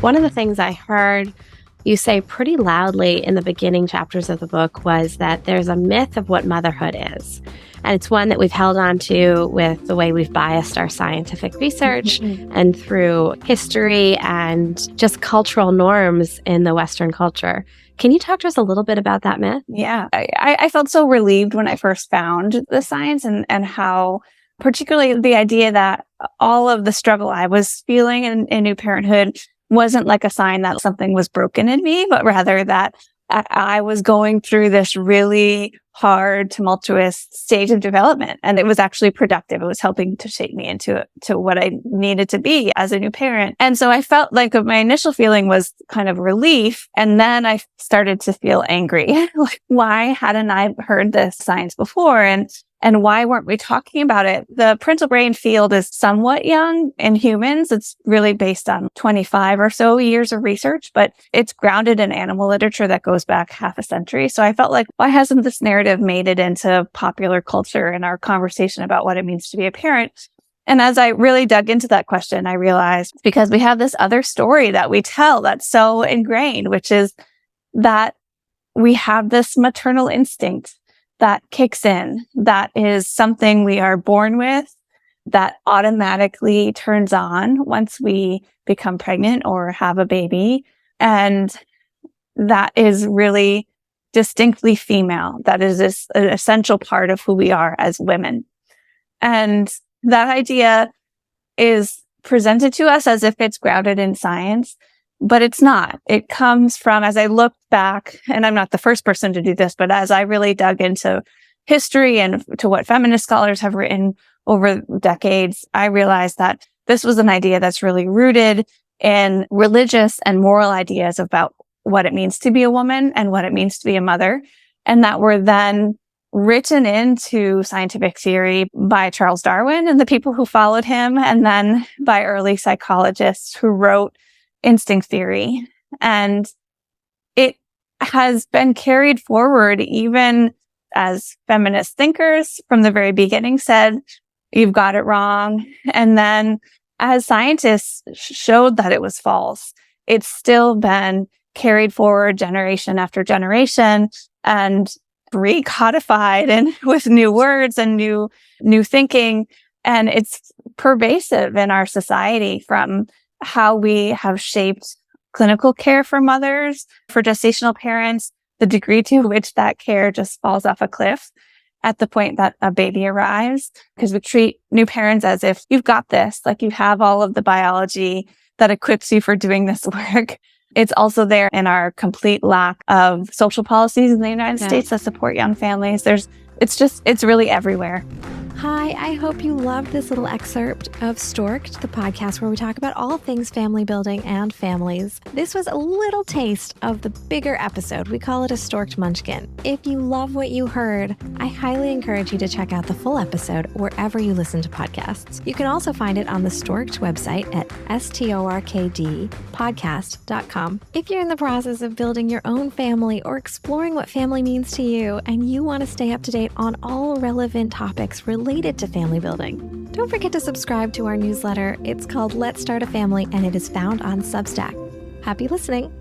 One of the things I heard you say pretty loudly in the beginning chapters of the book was that there's a myth of what motherhood is. And it's one that we've held on to with the way we've biased our scientific research and through history and just cultural norms in the Western culture. Can you talk to us a little bit about that myth? Yeah, I felt so relieved when I first found the science and how, particularly the idea that all of the struggle I was feeling in new parenthood wasn't like a sign that something was broken in me, but rather that I was going through this really hard, tumultuous stage of development. And it was actually productive. It was helping to shape me into what I needed to be as a new parent. And so I felt like my initial feeling was kind of relief. And then I started to feel angry. Like, why hadn't I heard this science before? And why weren't we talking about it? The parental brain field is somewhat young in humans. It's really based on 25 or so years of research, but it's grounded in animal literature that goes back half a century. So I felt like, why hasn't this narrative made it into popular culture and our conversation about what it means to be a parent? And as I really dug into that question, I realized because we have this other story that we tell that's so ingrained, which is that we have this maternal instinct that kicks in, that is something we are born with, that automatically turns on once we become pregnant or have a baby. And that is really distinctly female. That is an essential part of who we are as women. And that idea is presented to us as if it's grounded in science, but it's not. It comes from, as I look back, and I'm not the first person to do this, but as I really dug into history and to what feminist scholars have written over decades, I realized that this was an idea that's really rooted in religious and moral ideas about what it means to be a woman and what it means to be a mother, and that were then written into scientific theory by Charles Darwin and the people who followed him, and then by early psychologists who wrote instinct theory. And it has been carried forward even as feminist thinkers from the very beginning said, you've got it wrong. And then as scientists showed that it was false, it's still been carried forward generation after generation and recodified and with new words and new thinking. And it's pervasive in our society, from how we have shaped clinical care for mothers, for gestational parents, the degree to which that care just falls off a cliff at the point that a baby arrives, because we treat new parents as if you've got this, like you have all of the biology that equips you for doing this work. It's also there in our complete lack of social policies in the United States that support young families. It's really everywhere. Hi, I hope you loved this little excerpt of Stork'd, the podcast where we talk about all things family building and families. This was a little taste of the bigger episode. We call it a Stork'd Munchkin. If you love what you heard, I highly encourage you to check out the full episode wherever you listen to podcasts. You can also find it on the Stork'd website at storkdpodcast.com. If you're in the process of building your own family or exploring what family means to you, and you want to stay up to date on all relevant topics related to family building, don't forget to subscribe to our newsletter. It's called Let's Start a Family, and it is found on Substack. Happy listening.